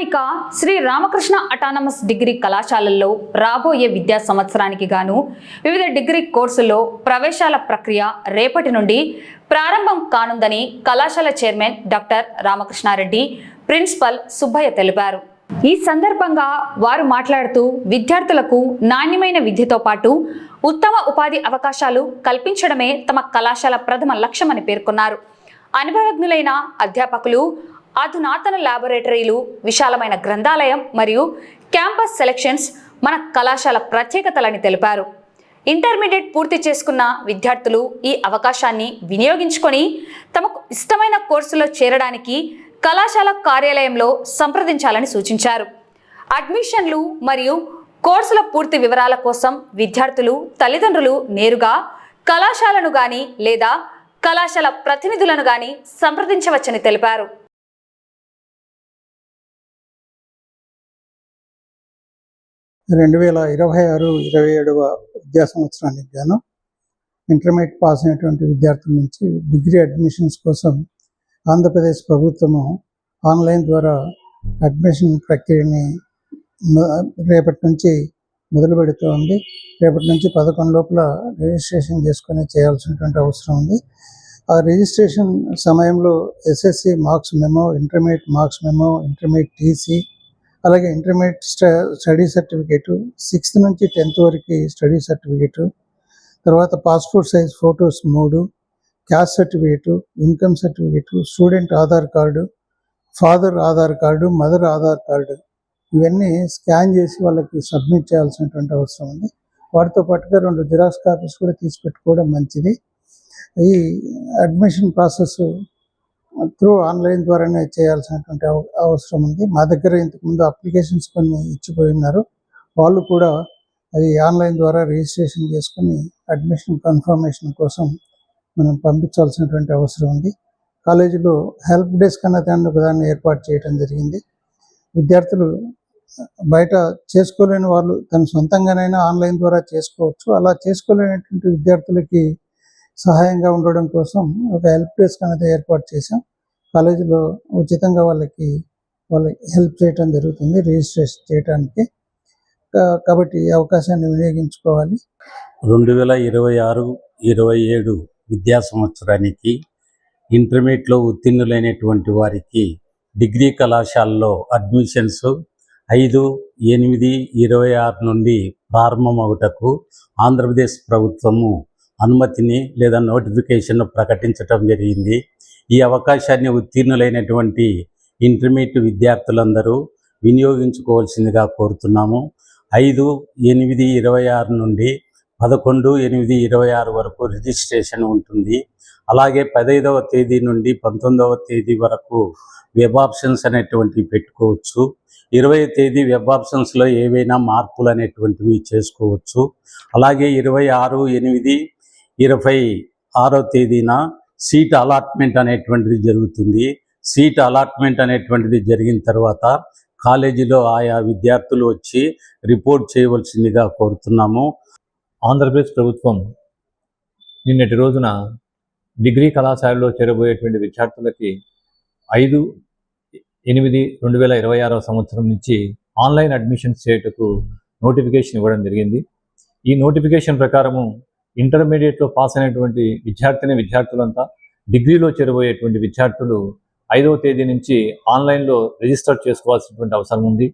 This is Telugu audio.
స్థానిక శ్రీ రామకృష్ణ అటానమస్ డిగ్రీ కళాశాలల్లో రాబోయే విద్యా సంవత్సరానికి గాను వివిధ డిగ్రీ కోర్సుల్లో ప్రవేశాల ప్రక్రియ రేపటి నుండి ప్రారంభం కానుందని కళాశాల chairman doctor Ramakrishna Reddy, principal Subbaiah తెలిపారు. ఈ సందర్భంగా వారు మాట్లాడుతూ విద్యార్థులకు నాణ్యమైన విద్యతో పాటు ఉత్తమ ఉపాధి అవకాశాలు కల్పించడమే తమ కళాశాల ప్రథమ లక్ష్యమని పేర్కొన్నారు. అనుభవజ్ఞులైన అధ్యాపకులు, అధునాతన ల్యాబొరేటరీలు, విశాలమైన గ్రంథాలయం మరియు క్యాంపస్ సెలక్షన్స్ మన కళాశాల ప్రత్యేకతలని తెలిపారు. ఇంటర్మీడియట్ పూర్తి చేసుకున్న విద్యార్థులు ఈ అవకాశాన్ని వినియోగించుకొని తమకు ఇష్టమైన కోర్సులో చేరడానికి కళాశాల కార్యాలయంలో సంప్రదించాలని సూచించారు. అడ్మిషన్లు మరియు కోర్సుల పూర్తి వివరాల కోసం విద్యార్థులు, తల్లిదండ్రులు నేరుగా కళాశాలను గాని లేదా కళాశాల ప్రతినిధులను గాని సంప్రదించవచ్చని తెలిపారు. 2026-27 విద్యా సంవత్సరానికి గాను ఇంటర్మీడియట్ పాస్ అయినటువంటి విద్యార్థుల నుంచి డిగ్రీ అడ్మిషన్స్ కోసం ఆంధ్రప్రదేశ్ ప్రభుత్వము ఆన్లైన్ ద్వారా అడ్మిషన్ ప్రక్రియని రేపటి నుంచి మొదలు పెడుతోంది. రేపటి నుంచి 11 లోపల రిజిస్ట్రేషన్ చేసుకొని చేయాల్సినటువంటి అవసరం ఉంది. ఆ రిజిస్ట్రేషన్ సమయంలో SSC marks memo, intermediate marks memo, intermediate TC, అలాగే ఇంటర్మీడియట్ స్టడీ సర్టిఫికేటు, 6th నుంచి 10th వరకు స్టడీ సర్టిఫికేటు, తర్వాత passport size photos 3, caste certificate, income certificate, student Aadhaar card, father Aadhaar card, mother Aadhaar card, ఇవన్నీ స్కాన్ చేసి వాళ్ళకి సబ్మిట్ చేయాల్సినటువంటి అవసరం ఉంది. వాటితో పాటుగా 2 జిరాక్స్ కాపీస్ కూడా తీసి పెట్టుకోవడం మంచిది. ఈ అడ్మిషన్ ప్రాసెస్ త్రూ ఆన్లైన్ ద్వారానే చేయాల్సినటువంటి అవసరం ఉంది. మా దగ్గర ఇంతకుముందు అప్లికేషన్స్ కొన్ని ఇచ్చిపోయి ఉన్నారు. వాళ్ళు కూడా అది ఆన్లైన్ ద్వారా రిజిస్ట్రేషన్ చేసుకుని అడ్మిషన్ కన్ఫర్మేషన్ కోసం మనం పంపించాల్సినటువంటి అవసరం ఉంది. కాలేజీలో హెల్ప్ డెస్క్ అన్న దాన్ని ఏర్పాటు చేయడం జరిగింది. విద్యార్థులు బయట చేసుకోలేని వాళ్ళు తన సొంతంగానైనా ఆన్లైన్ ద్వారా చేసుకోవచ్చు. అలా చేసుకోలేనటువంటి విద్యార్థులకి సహాయంగా ఉండడం కోసం ఒక హెల్ప్ డెస్క్ అనేది ఏర్పాటు చేశాం. కాలేజీలో ఉచితంగా వాళ్ళకి హెల్ప్ చేయడం జరుగుతుంది రిజిస్ట్రేషన్ చేయడానికి. కాబట్టి ఈ అవకాశాన్ని వినియోగించుకోవాలి. 2026-27 విద్యా సంవత్సరానికి ఇంటర్మీడియట్లో ఉత్తీర్ణులైనటువంటి వారికి డిగ్రీ కళాశాలలో అడ్మిషన్స్ 5/8/26 నుండి ప్రారంభమవుటకు ఆంధ్రప్రదేశ్ ప్రభుత్వము అనుమతిని లేదా నోటిఫికేషన్ ప్రకటించడం జరిగింది. ఈ అవకాశాన్ని ఉత్తీర్ణులైనటువంటి ఇంటర్మీడియట్ విద్యార్థులందరూ వినియోగించుకోవాల్సిందిగా కోరుతున్నాము. 5/8/26 నుండి 11/8/26 వరకు రిజిస్ట్రేషన్ ఉంటుంది. అలాగే 15వ తేదీ నుండి 19వ తేదీ వరకు వెబ్ ఆప్షన్స్ అనేటువంటివి పెట్టుకోవచ్చు. 20వ తేదీ వెబ్ ఆప్షన్స్లో ఏవైనా మార్పులు అనేటువంటివి చేసుకోవచ్చు. అలాగే 26/8/26 తేదీన సీట్ అలాట్మెంట్ అనేటువంటిది జరుగుతుంది. సీట్ అలాట్మెంట్ అనేటువంటిది జరిగిన తర్వాత కాలేజీలో ఆయా విద్యార్థులు వచ్చి రిపోర్ట్ చేయవలసిందిగా కోరుతున్నాము. ఆంధ్రప్రదేశ్ ప్రభుత్వం నిన్నటి రోజున డిగ్రీ కళాశాలలో చేరబోయేటువంటి విద్యార్థులకి 5/8/2026 సంవత్సరం నుంచి ఆన్లైన్ అడ్మిషన్స్ చేయటకు నోటిఫికేషన్ ఇవ్వడం జరిగింది. ఈ నోటిఫికేషన్ ప్రకారము ఇంటర్మీడియట్లో పాస్ అయినటువంటి విద్యార్థులంతా డిగ్రీలో చేరబోయేటువంటి విద్యార్థులు 5వ తేదీ నుంచి ఆన్లైన్లో రిజిస్టర్ చేసుకోవాల్సినటువంటి అవసరం ఉంది.